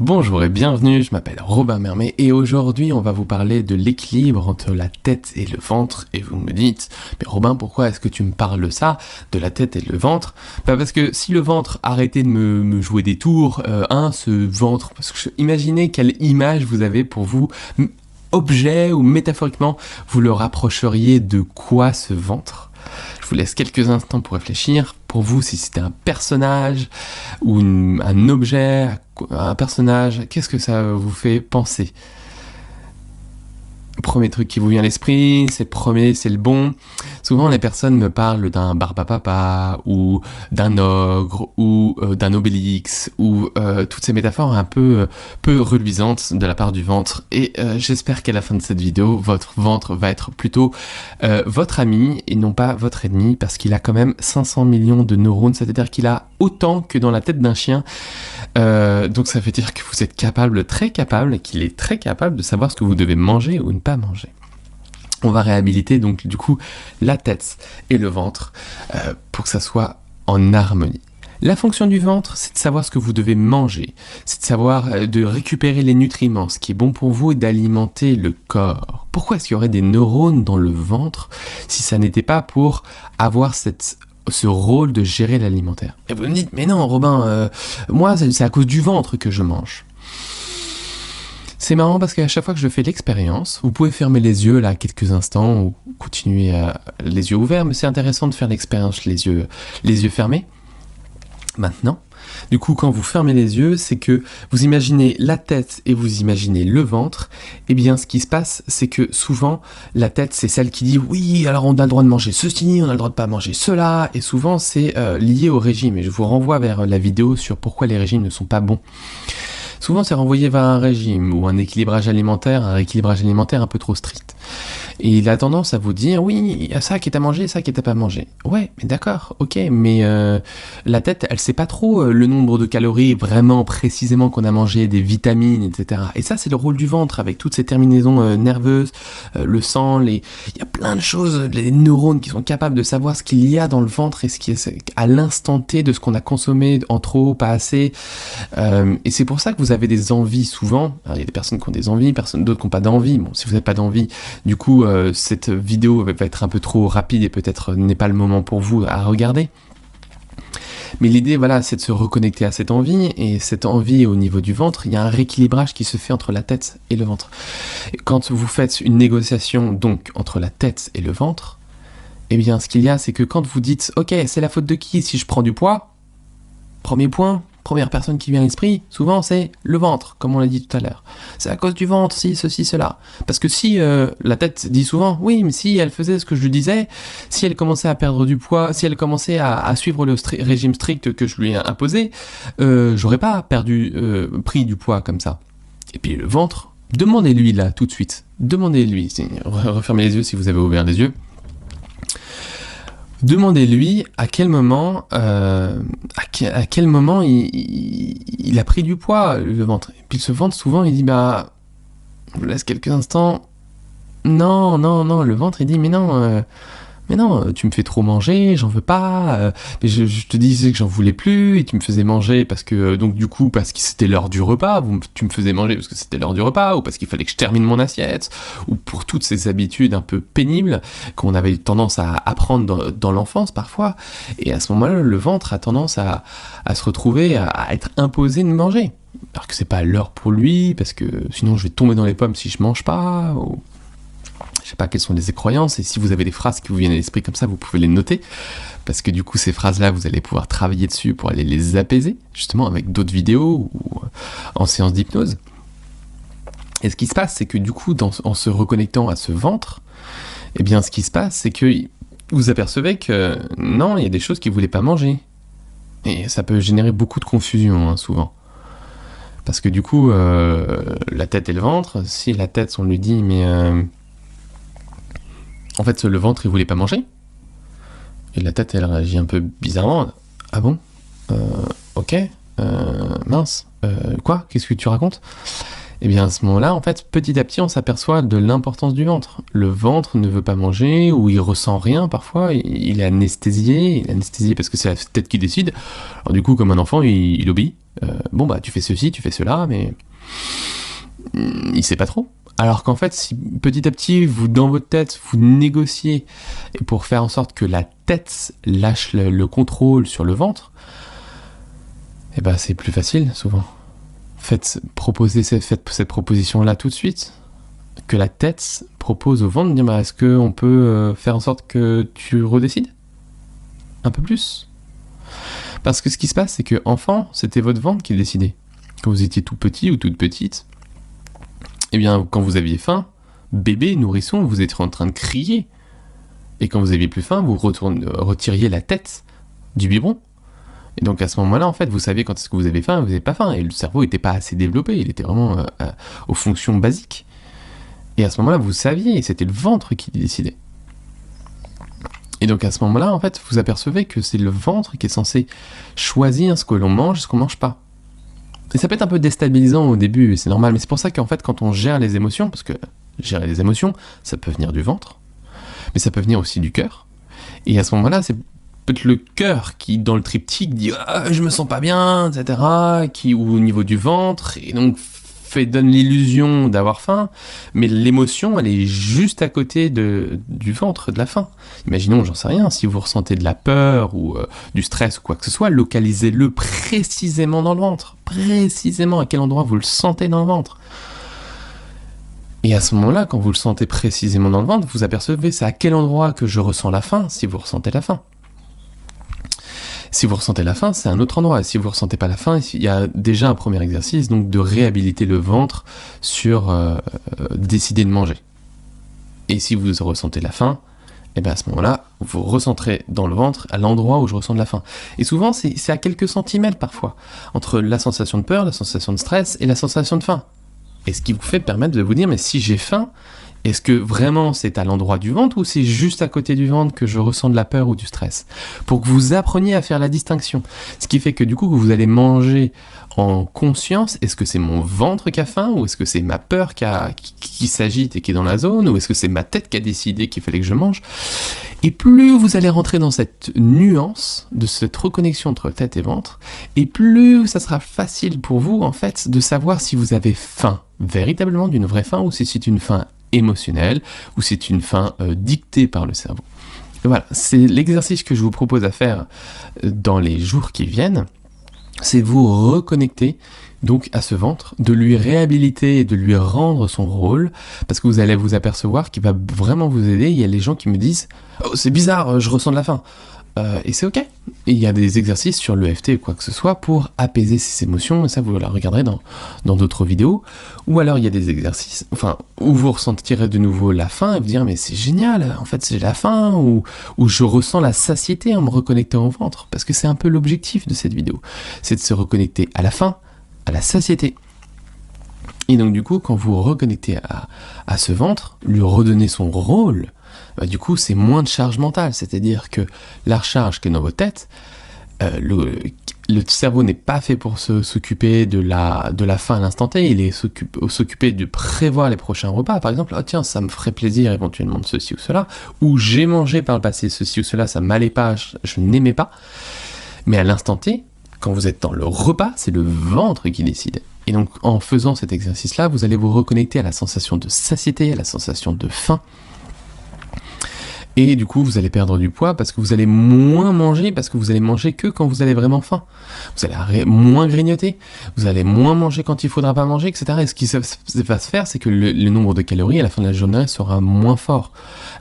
Bonjour et bienvenue, je m'appelle Robin Mermet et aujourd'hui on va vous parler de l'équilibre entre la tête et le ventre et vous me dites mais Robin pourquoi est-ce que tu me parles de ça, de la tête et le ventre? Parce que si le ventre arrêtait de me jouer des tours, ce ventre, parce que imaginez quelle image vous avez pour vous, objet ou métaphoriquement vous le rapprocheriez de quoi ce ventre? Je vous laisse quelques instants pour réfléchir. Pour vous, si c'était un personnage ou un objet, un personnage, qu'est-ce que ça vous fait penser? Le premier truc qui vous vient à l'esprit, c'est le premier, c'est le bon. Souvent, les personnes me parlent d'un Barbapapa ou d'un ogre ou d'un Obélix ou toutes ces métaphores un peu reluisantes de la part du ventre. Et j'espère qu'à la fin de cette vidéo, votre ventre va être plutôt votre ami et non pas votre ennemi parce qu'il a quand même 500 millions de neurones, c'est-à-dire qu'il a autant que dans la tête d'un chien. Donc ça veut dire que vous êtes capable, très capable, qu'il est très capable de savoir ce que vous devez manger ou ne pas manger. On va réhabiliter donc du coup la tête et le ventre pour que ça soit en harmonie. La fonction du ventre, c'est de savoir ce que vous devez manger, c'est de savoir, de récupérer les nutriments, ce qui est bon pour vous et d'alimenter le corps. Pourquoi est-ce qu'il y aurait des neurones dans le ventre si ça n'était pas pour avoir ce rôle de gérer l'alimentaire? Et vous me dites, mais non Robin, moi c'est à cause du ventre que je mange. C'est marrant parce qu'à chaque fois que je fais l'expérience, vous pouvez fermer les yeux là quelques instants ou continuer les yeux ouverts, mais c'est intéressant de faire l'expérience les yeux fermés. Maintenant, du coup quand vous fermez les yeux, c'est que vous imaginez la tête et vous imaginez le ventre. Et bien ce qui se passe, c'est que souvent la tête c'est celle qui dit oui alors on a le droit de manger ceci, on a le droit de pas manger cela, et souvent c'est lié au régime, et je vous renvoie vers la vidéo sur pourquoi les régimes ne sont pas bons. Souvent, c'est renvoyé vers un régime ou un rééquilibrage alimentaire un peu trop strict. Et il a tendance à vous dire, oui, il y a ça qui est à manger, ça qui est à pas manger. Ouais, mais d'accord, ok, mais la tête, elle sait pas trop le nombre de calories vraiment précisément qu'on a mangé, des vitamines, etc. Et ça, c'est le rôle du ventre avec toutes ces terminaisons nerveuses, le sang, il y a plein de choses, les neurones qui sont capables de savoir ce qu'il y a dans le ventre et ce qui est à l'instant T de ce qu'on a consommé en trop, pas assez. Et c'est pour ça que vous avez des envies souvent. Alors, il y a des personnes qui ont des envies, d'autres qui n'ont pas d'envie. Bon, si vous n'avez pas d'envie, du coup, cette vidéo va être un peu trop rapide et peut-être n'est pas le moment pour vous à regarder. Mais l'idée, voilà, c'est de se reconnecter à cette envie, et cette envie au niveau du ventre, il y a un rééquilibrage qui se fait entre la tête et le ventre. Et quand vous faites une négociation, donc, entre la tête et le ventre, eh bien, ce qu'il y a, c'est que quand vous dites, ok, c'est la faute de qui si je prends du poids? Premier point, première personne qui vient à l'esprit, souvent c'est le ventre, comme on l'a dit tout à l'heure. C'est à cause du ventre, si, ceci, cela. Parce que si la tête dit souvent, oui, mais si elle faisait ce que je lui disais, si elle commençait à perdre du poids, si elle commençait à suivre le régime strict que je lui ai imposé, j'aurais pas pris du poids comme ça. Et puis le ventre, demandez-lui là, tout de suite. Demandez-lui, refermez les yeux si vous avez ouvert les yeux. Demandez-lui à quel moment, il a pris du poids, le ventre. Et puis ce ventre, souvent, il dit, bah, je vous laisse quelques instants. Non, le ventre, il dit, mais non, tu me fais trop manger, j'en veux pas, mais je te disais que j'en voulais plus, et tu me faisais manger parce que, donc du coup, parce que c'était l'heure du repas, tu me faisais manger parce que c'était l'heure du repas, ou parce qu'il fallait que je termine mon assiette, ou pour toutes ces habitudes un peu pénibles qu'on avait tendance à apprendre dans l'enfance parfois, et à ce moment-là, le ventre a tendance à se retrouver, à être imposé de manger, alors que c'est pas l'heure pour lui, parce que sinon je vais tomber dans les pommes si je mange pas, ou... Je sais pas quelles sont les croyances, et si vous avez des phrases qui vous viennent à l'esprit comme ça, vous pouvez les noter, parce que du coup ces phrases-là, vous allez pouvoir travailler dessus pour aller les apaiser, justement avec d'autres vidéos ou en séance d'hypnose. Et ce qui se passe, c'est que du coup, en se reconnectant à ce ventre, eh bien ce qui se passe, c'est que vous apercevez que non, il y a des choses qu'il ne voulait pas manger. Et ça peut générer beaucoup de confusion, hein, souvent. Parce que du coup, la tête et le ventre, si la tête, on lui dit, mais... En fait, le ventre, il voulait pas manger. Et la tête, elle réagit un peu bizarrement. Ah bon? Ok. Mince. Quoi? Qu'est-ce que tu racontes? Et bien à ce moment-là, en fait, petit à petit, on s'aperçoit de l'importance du ventre. Le ventre ne veut pas manger, ou il ressent rien parfois, il est anesthésié parce que c'est la tête qui décide. Alors du coup, comme un enfant, il obéit. Bon bah tu fais ceci, tu fais cela, mais il sait pas trop. Alors qu'en fait, si petit à petit, vous, dans votre tête, vous négociez pour faire en sorte que la tête lâche le contrôle sur le ventre, eh ben c'est plus facile, souvent. Faites cette proposition-là tout de suite. Que la tête propose au ventre de dire bah, est-ce qu'on peut faire en sorte que tu redécides un peu plus. Parce que ce qui se passe, c'est que enfant, c'était votre ventre qui décidait. Quand vous étiez tout petit ou toute petite, eh bien, quand vous aviez faim, bébé, nourrisson, vous étiez en train de crier. Et quand vous aviez plus faim, vous retiriez la tête du biberon. Et donc à ce moment-là, en fait, vous saviez quand est-ce que vous avez faim et vous n'avez pas faim. Et le cerveau n'était pas assez développé, il était vraiment aux fonctions basiques. Et à ce moment-là, vous saviez, et c'était le ventre qui décidait. Et donc à ce moment-là, en fait, vous apercevez que c'est le ventre qui est censé choisir ce que l'on mange et ce qu'on mange pas. Et ça peut être un peu déstabilisant au début, c'est normal, mais c'est pour ça qu'en fait, quand on gère les émotions, parce que gérer les émotions, ça peut venir du ventre, mais ça peut venir aussi du cœur. Et à ce moment-là, c'est peut-être le cœur qui, dans le triptyque, dit ah, je me sens pas bien, etc., ou au niveau du ventre, et donc donne l'illusion d'avoir faim, mais l'émotion, elle est juste à côté du ventre, de la faim. Imaginons, j'en sais rien, si vous ressentez de la peur ou du stress ou quoi que ce soit, localisez-le précisément dans le ventre. Précisément à quel endroit vous le sentez dans le ventre. Et à ce moment-là, quand vous le sentez précisément dans le ventre, vous apercevez c'est à quel endroit que je ressens la faim, si vous ressentez la faim. Si vous ressentez la faim, c'est un autre endroit. Si vous ne ressentez pas la faim, il y a déjà un premier exercice, donc de réhabiliter le ventre sur décider de manger. Et si vous ressentez la faim, et bien à ce moment-là, vous recentrez dans le ventre à l'endroit où je ressens de la faim. Et souvent, c'est à quelques centimètres parfois, entre la sensation de peur, la sensation de stress et la sensation de faim. Et ce qui vous fait permettre de vous dire, mais si j'ai faim, est-ce que vraiment c'est à l'endroit du ventre ou c'est juste à côté du ventre que je ressens de la peur ou du stress? Pour que vous appreniez à faire la distinction. Ce qui fait que du coup, vous allez manger en conscience. Est-ce que c'est mon ventre qui a faim ou est-ce que c'est ma peur qui s'agite et qui est dans la zone ou est-ce que c'est ma tête qui a décidé qu'il fallait que je mange? Et plus vous allez rentrer dans cette nuance de cette reconnexion entre tête et ventre, et plus ça sera facile pour vous en fait de savoir si vous avez faim, véritablement d'une vraie faim ou si c'est une faim émotionnelle ou c'est une faim dictée par le cerveau. Et voilà, c'est l'exercice que je vous propose à faire dans les jours qui viennent, c'est de vous reconnecter donc à ce ventre, de lui réhabiliter et de lui rendre son rôle, parce que vous allez vous apercevoir qu'il va vraiment vous aider. Il y a les gens qui me disent « Oh, c'est bizarre, je ressens de la faim ». Et c'est ok. Et il y a des exercices sur l'EFT ou quoi que ce soit pour apaiser ces émotions, et ça vous la regarderez dans d'autres vidéos. Ou alors il y a des exercices où vous ressentirez de nouveau la faim et vous dire mais c'est génial, en fait j'ai la faim, ou je ressens la satiété en me reconnectant au ventre, parce que c'est un peu l'objectif de cette vidéo, c'est de se reconnecter à la faim, à la satiété. Et donc du coup, quand vous vous reconnectez à ce ventre, lui redonnez son rôle, bah, du coup c'est moins de charge mentale, c'est-à-dire que la recharge qui est dans votre tête, le cerveau n'est pas fait pour s'occuper de la faim à l'instant T, il est s'occuper de prévoir les prochains repas, par exemple, oh tiens, ça me ferait plaisir éventuellement de ceci ou cela, ou j'ai mangé par le passé ceci ou cela, ça m'allait pas, je n'aimais pas, mais à l'instant T, quand vous êtes dans le repas, c'est le ventre qui décide. Et donc en faisant cet exercice-là, vous allez vous reconnecter à la sensation de satiété, à la sensation de faim. Et du coup, vous allez perdre du poids parce que vous allez moins manger, parce que vous allez manger que quand vous avez vraiment faim. Vous allez moins grignoter, vous allez moins manger quand il faudra pas manger, etc. Et ce qui va se faire, c'est que le nombre de calories à la fin de la journée sera moins fort.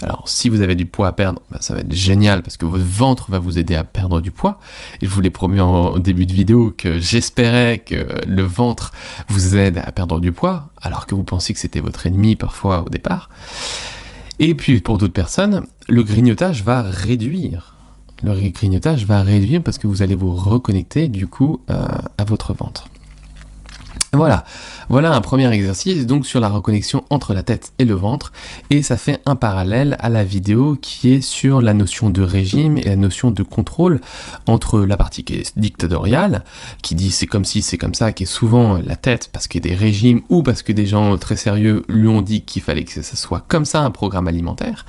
Alors, si vous avez du poids à perdre, bah, ça va être génial parce que votre ventre va vous aider à perdre du poids. Et je vous l'ai promis au début de vidéo que j'espérais que le ventre vous aide à perdre du poids, alors que vous pensiez que c'était votre ennemi parfois au départ. Et puis pour d'autres personnes, le grignotage va réduire. Le grignotage va réduire parce que vous allez vous reconnecter du coup à votre ventre. Voilà, voilà un premier exercice donc sur la reconnexion entre la tête et le ventre, et ça fait un parallèle à la vidéo qui est sur la notion de régime et la notion de contrôle entre la partie qui est dictatoriale, qui dit c'est comme si, c'est comme ça, qui est souvent la tête parce qu'il y a des régimes ou parce que des gens très sérieux lui ont dit qu'il fallait que ça soit comme ça un programme alimentaire.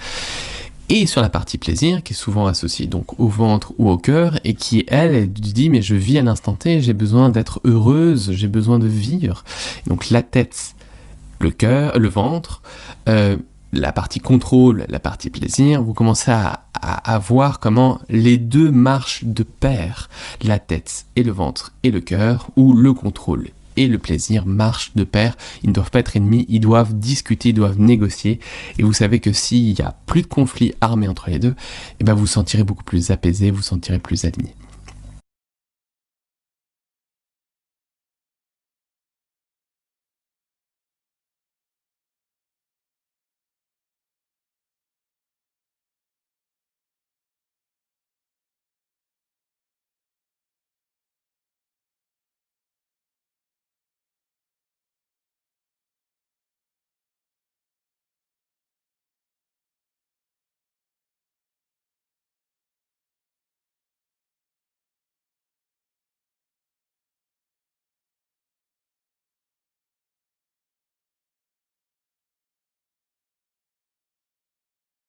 Et sur la partie plaisir, qui est souvent associée donc au ventre ou au cœur, et qui, elle dit, mais je vis à l'instant T, j'ai besoin d'être heureuse, j'ai besoin de vivre. Donc la tête, le cœur, le ventre, la partie contrôle, la partie plaisir, vous commencez à voir comment les deux marchent de pair, la tête et le ventre et le cœur, ou le contrôle et le plaisir marchent de pair, ils ne doivent pas être ennemis, ils doivent discuter, ils doivent négocier, et vous savez que s'il n'y a plus de conflit armé entre les deux, eh ben vous vous sentirez beaucoup plus apaisé, vous vous sentirez plus aligné.